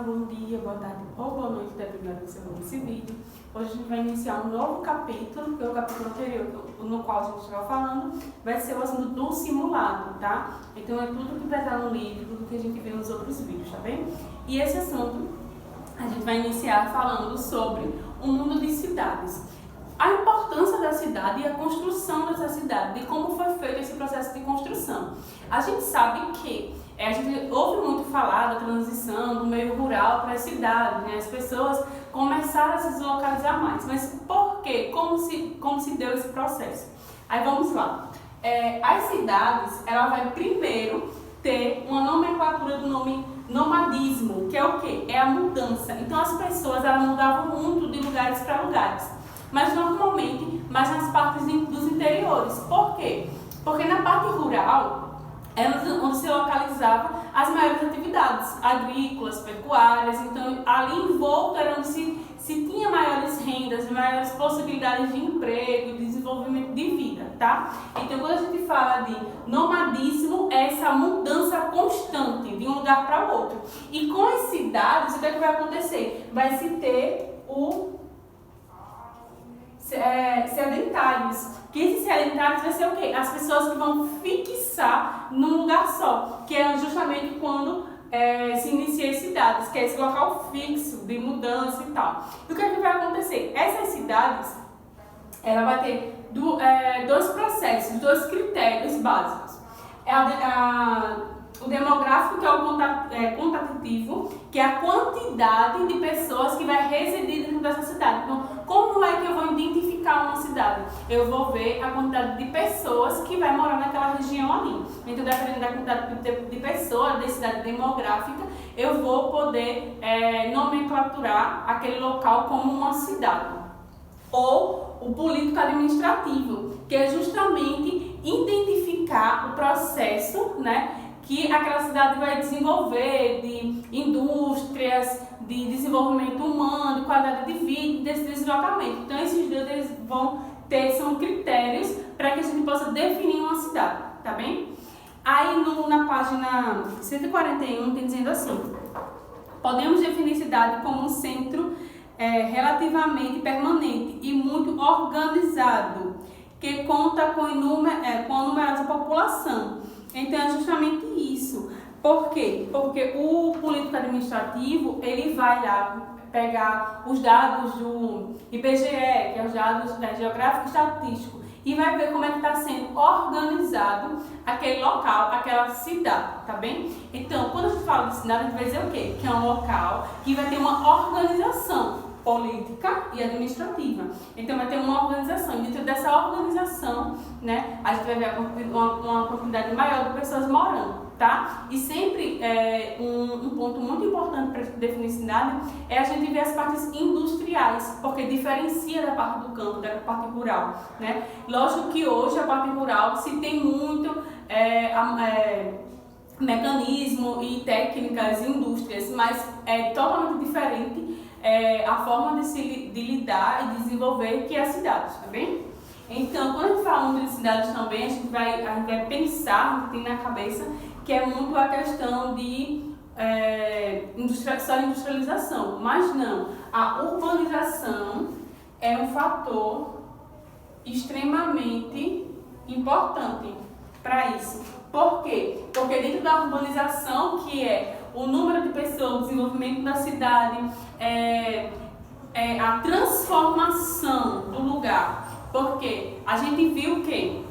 bom dia, boa tarde ou boa noite, dependendo do que você vai ver esse vídeo. Hoje a gente vai iniciar um novo capítulo, que é o capítulo anterior, no qual a gente estava falando, vai ser o assunto do simulado, tá? Então é tudo que vai estar no livro, tudo que a gente vê nos outros vídeos, tá bem? E esse assunto a gente vai iniciar falando sobre o mundo de cidades. A importância da cidade e a construção dessa cidade, de como foi feito esse processo de construção. A gente sabe que a gente ouve muito falar da transição do meio rural para a cidade, né? As pessoas começaram a se deslocalizar mais. Mas por quê? Como se deu esse processo? Aí vamos lá. As cidades, ela vai primeiro ter uma nomenclatura do nome nomadismo, que é o quê? É a mudança. Então as pessoas, elas mudavam muito de lugares para lugares. Mas normalmente, mais nas partes dos interiores. Por quê? Porque na parte rural, era onde se localizavam as maiores atividades agrícolas, pecuárias. Então, ali em volta era onde se tinha maiores rendas, maiores possibilidades de emprego, de desenvolvimento de vida, tá? Então, quando a gente fala de nomadismo, é essa mudança constante de um lugar para o outro. E com as cidades, o que é que vai acontecer? Vai se ter sedentários. Que esses sedentários vai ser o quê? As pessoas que vão fixar num lugar só, que é justamente quando se inicia as cidades, que é esse local fixo de mudança e tal. E o que é que vai acontecer? Essas cidades, ela vai ter dois processos, dois critérios básicos. O demográfico, que é o quantitativo, que é a quantidade de pessoas que vai residir dentro dessa cidade. Então, como é que eu vou identificar uma cidade? Eu vou ver a quantidade de pessoas que vai morar naquela região ali. Então, dependendo da quantidade de pessoas, densidade demográfica, eu vou poder nomenclaturar aquele local como uma cidade. Ou o político administrativo, que é justamente identificar o processo, né, que aquela cidade vai desenvolver de indústrias, de desenvolvimento humano, de qualidade de vida, desse deslocamento. Então, esses dois eles são critérios para que a gente possa definir uma cidade, tá bem? Aí, na página 141, tem dizendo assim: podemos definir cidade como um centro relativamente permanente e muito organizado, que conta com a numerosa população. Então, é justamente isso. Por quê? Porque o político administrativo, ele vai lá pegar os dados do IBGE, que é os dados geográfico e estatístico, e vai ver como é que está sendo organizado aquele local, aquela cidade, tá bem? Então, quando a gente fala de cidade, a gente vai dizer o quê? Que é um local que vai ter uma organização política e administrativa. Então vai ter uma organização. E dentro dessa organização, né, a gente vai ver uma quantidade maior de pessoas morando, tá? E sempre um ponto muito importante para definir cidade é a gente ver as partes industriais, porque diferencia da parte do campo, da parte rural, né? Lógico que hoje a parte rural se tem muito mecanismo e técnicas e indústrias, mas é totalmente diferente a forma de lidar e desenvolver que é a cidade, tá bem? Então, quando a gente fala de cidades também, a gente vai pensar, tem na cabeça, que é muito a questão de só industrialização, mas não, a urbanização é um fator extremamente importante para isso. Por quê? Porque dentro da urbanização, que é o número de pessoas, o desenvolvimento da cidade, a transformação do lugar. Porque a gente viu que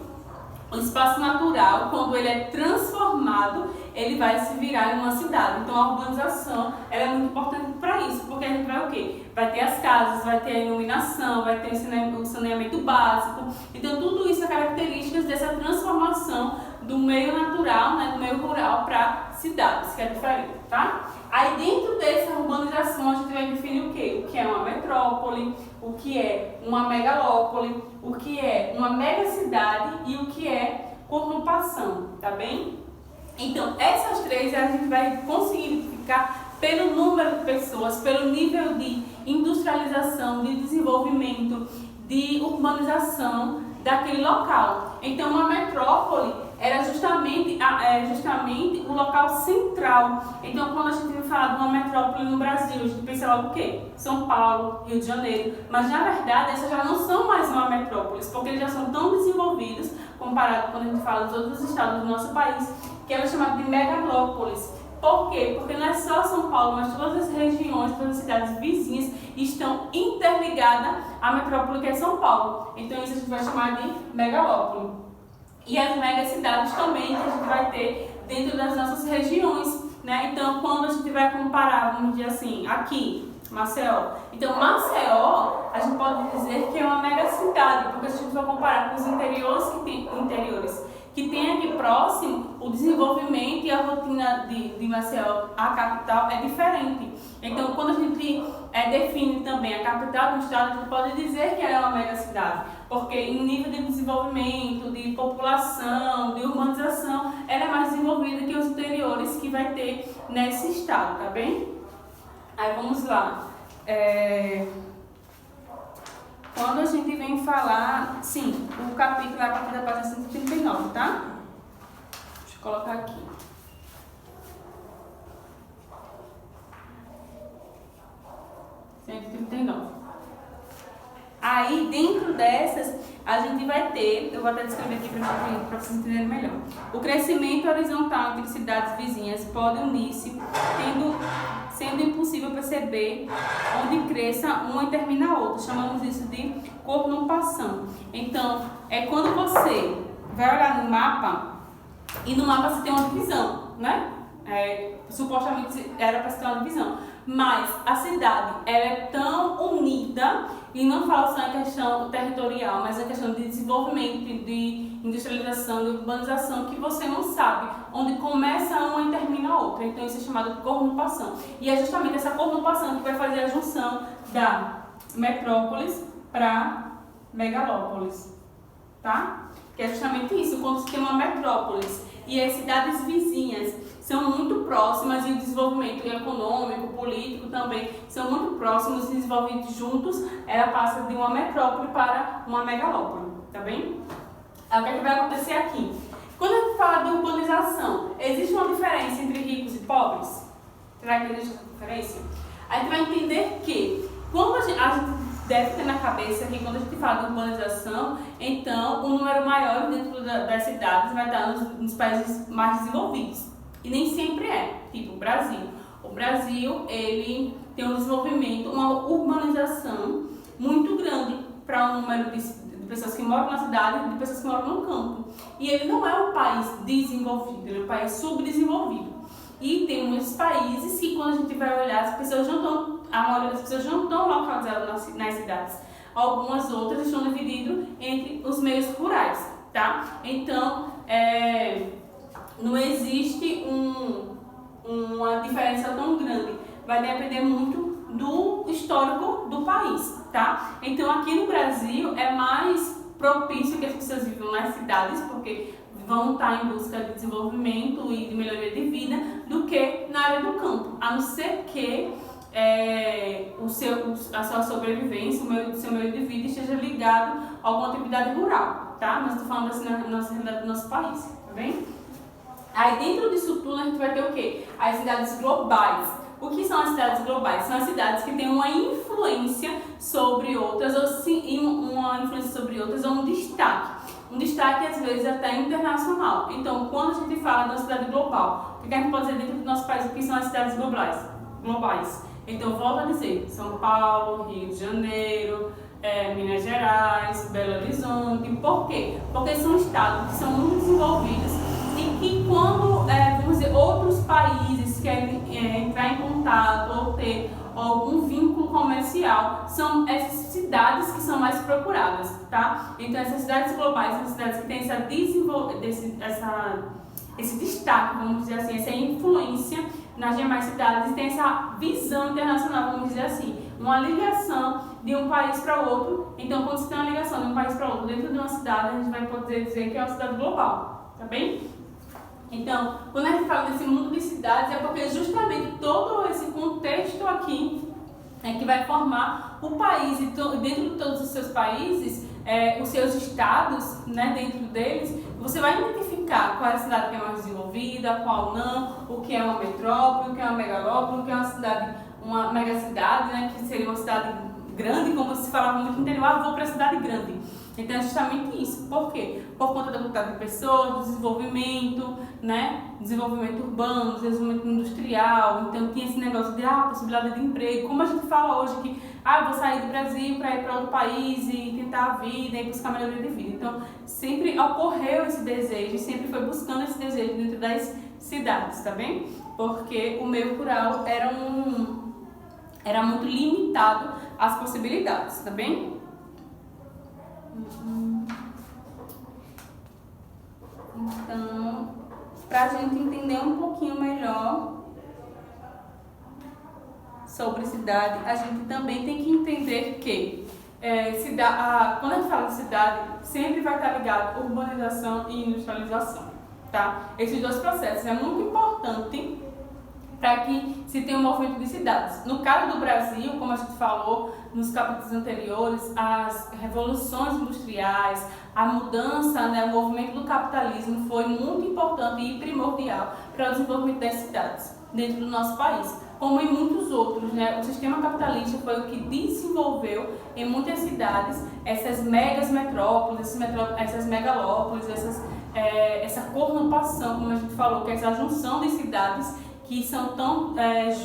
o espaço natural, quando ele é transformado, ele vai se virar em uma cidade. Então a urbanização ela é muito importante para isso, porque a gente vai o quê? Vai ter as casas, vai ter a iluminação, vai ter o saneamento básico. Então tudo isso é características dessa transformação do meio natural, né, do meio rural para cidades, que é diferente, tá? Aí dentro dessa urbanização a gente vai definir o quê? O que é uma metrópole, o que é uma megalópole, o que é uma megacidade e o que é conurbação, tá bem? Então, essas três a gente vai conseguir identificar pelo número de pessoas, pelo nível de industrialização, de desenvolvimento, de urbanização daquele local. Então, uma metrópole era justamente o local central. Então, quando a gente vai falar de uma metrópole no Brasil, a gente pensa logo o quê? São Paulo, Rio de Janeiro. Mas, na verdade, essas já não são mais uma metrópole, porque eles já são tão desenvolvidos, comparado quando a gente fala de todos os estados do nosso país, que ela é chamada de megalópolis. Por quê? Porque não é só São Paulo, mas todas as regiões, todas as cidades vizinhas estão interligadas à metrópole que é São Paulo. Então isso a gente vai chamar de megalópole. E as megacidades também que a gente vai ter dentro das nossas regiões, né? Então quando a gente vai comparar, vamos dizer assim, aqui, Maceió. Então Maceió, a gente pode dizer que é uma megacidade, porque se a gente for comparar com os interiores que tem aqui próximo, o desenvolvimento e a rotina de Maceió, a capital, é diferente. Então, quando a gente define também a capital do estado, a gente pode dizer que ela é uma megacidade, porque em nível de desenvolvimento, de população, de urbanização, ela é mais desenvolvida que os interiores que vai ter nesse estado, tá bem? Aí vamos lá. Quando a gente vem falar, sim, o capítulo é a partir da página 139, tá? Deixa eu colocar aqui. Aí, dentro dessas, a gente vai ter, eu vou até descrever aqui para vocês entenderem melhor. O crescimento horizontal entre cidades vizinhas pode unir-se, sendo impossível perceber onde cresça uma e termina a outra. Chamamos isso de conurbação. Então, é quando você vai olhar no mapa, e no mapa você tem uma divisão, né? Supostamente era para ser uma divisão, mas a cidade ela é tão unida, e não falo só em questão territorial, mas em questão de desenvolvimento, de industrialização, de urbanização, que você não sabe onde começa uma e termina a outra. Então isso é chamado de conurbação. E é justamente essa conurbação que vai fazer a junção da metrópolis para megalópolis, tá? Que é justamente isso, quando você tem uma metrópolis e as cidades vizinhas são muito próximas e o desenvolvimento econômico, político também são muito próximos e desenvolvidos juntos, ela passa de uma metrópole para uma megalópole, tá bem? Aí o que é que vai acontecer aqui? Quando a gente fala de urbanização, existe uma diferença entre ricos e pobres? Será que existe uma diferença? A gente vai entender que quando a gente deve ter na cabeça que quando a gente fala de urbanização, então o número maior dentro das cidades vai estar nos países mais desenvolvidos. E nem sempre é, tipo o Brasil. O Brasil, ele tem um desenvolvimento, uma urbanização muito grande para o número de pessoas que moram na cidade e de pessoas que moram no campo. E ele não é um país desenvolvido, ele é um país subdesenvolvido. E tem muitos países que quando a gente vai olhar, a maioria das pessoas não estão localizadas nas cidades. Algumas outras estão divididas entre os meios rurais, tá? Então, não existe uma diferença tão grande. Vai depender muito do histórico do país, tá? Então, aqui no Brasil é mais propício que as pessoas vivam nas cidades, porque vão estar em busca de desenvolvimento e de melhoria de vida, do que na área do campo, a não ser que a sua sobrevivência, o seu meio de vida esteja ligado a alguma atividade rural, tá? Mas estou falando assim na nossa realidade do nosso país, tá bem? Aí dentro disso tudo a gente vai ter o quê? As cidades globais. O que são as cidades globais? São as cidades que têm uma influência sobre outras, ou um destaque. Um destaque, às vezes, até internacional. Então, quando a gente fala de uma cidade global, o que a gente pode dizer dentro do nosso país? O que são as cidades globais? Então, volto a dizer, São Paulo, Rio de Janeiro, Minas Gerais, Belo Horizonte. Por quê? Porque são estados que são muito desenvolvidos e que quando, vamos dizer, outros países querem entrar em contato ou ter algum vínculo comercial, são essas cidades que são mais procuradas, tá? Então essas cidades globais são cidades que têm esse destaque, vamos dizer assim, essa influência nas demais cidades e tem essa visão internacional, vamos dizer assim, uma ligação de um país para outro. Então quando você tem uma ligação de um país para outro dentro de uma cidade, a gente vai poder dizer que é uma cidade global, tá bem? Então, quando a gente fala desse mundo de cidades, é porque justamente todo esse contexto aqui é que vai formar o país. E dentro de todos os seus países, os seus estados, né, dentro deles, você vai identificar identificar qual é a cidade que é mais desenvolvida, qual não, o que é uma metrópole, o que é uma megalópole, o que é uma cidade, uma megacidade, né, que seria uma cidade grande, como se falava muito no interior, vou para a cidade grande. Então é justamente isso. Por quê? Por conta da quantidade de pessoas, do desenvolvimento, né? Desenvolvimento urbano, desenvolvimento industrial. Então tinha esse negócio de possibilidade de emprego. Como a gente fala hoje que vou sair do Brasil para ir para outro país e tentar a vida e buscar melhoria de vida. Então sempre ocorreu esse desejo, sempre foi buscando esse desejo dentro das cidades, tá bem? Porque o meio rural era muito limitado às possibilidades, tá bem? Então, para a gente entender um pouquinho melhor sobre cidade, a gente também tem que entender que quando a gente fala de cidade, sempre vai estar ligado a urbanização e industrialização, tá? Esses dois processos é muito importante para que se tenha um movimento de cidades. No caso do Brasil, como a gente falou nos capítulos anteriores, as revoluções industriais, a mudança, né, o movimento do capitalismo foi muito importante e primordial para o desenvolvimento das cidades dentro do nosso país. Como em muitos outros, né, o sistema capitalista foi o que desenvolveu em muitas cidades essas megas metrópoles, essas megalópolis, essa conurbação, como a gente falou, que é essa junção de cidades que são tão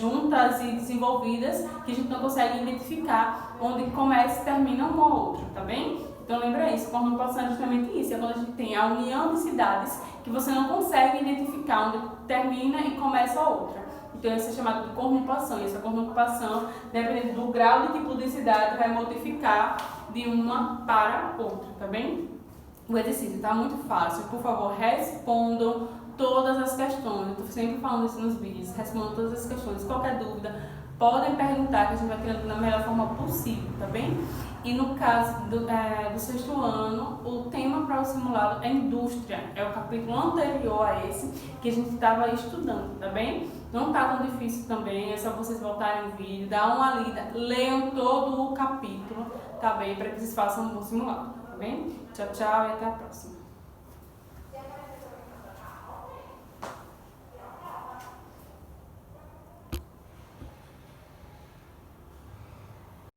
juntas e desenvolvidas que a gente não consegue identificar onde começa e termina um ou outro, tá bem? Então lembra isso, conurbação é justamente isso, é quando a gente tem a união de cidades que você não consegue identificar onde termina e começa a outra. Então isso é chamado de conurbação, e essa conurbação, dependendo do grau de tipo de cidade, vai modificar de uma para outra, tá bem? O exercício está muito fácil, por favor, respondam todas as questões. Eu estou sempre falando isso nos vídeos, respondam todas as questões. Qualquer dúvida, podem perguntar, que a gente vai tirando da melhor forma possível, tá bem? E no caso do sexto ano, o tema para o simulado é indústria, é o capítulo anterior a esse que a gente estava estudando, tá bem? Não tá tão difícil também, é só vocês voltarem o vídeo, dar uma lida, leiam todo o capítulo, tá bem? Para que vocês façam um bom simulado, tá bem? Tchau, tchau e até a próxima.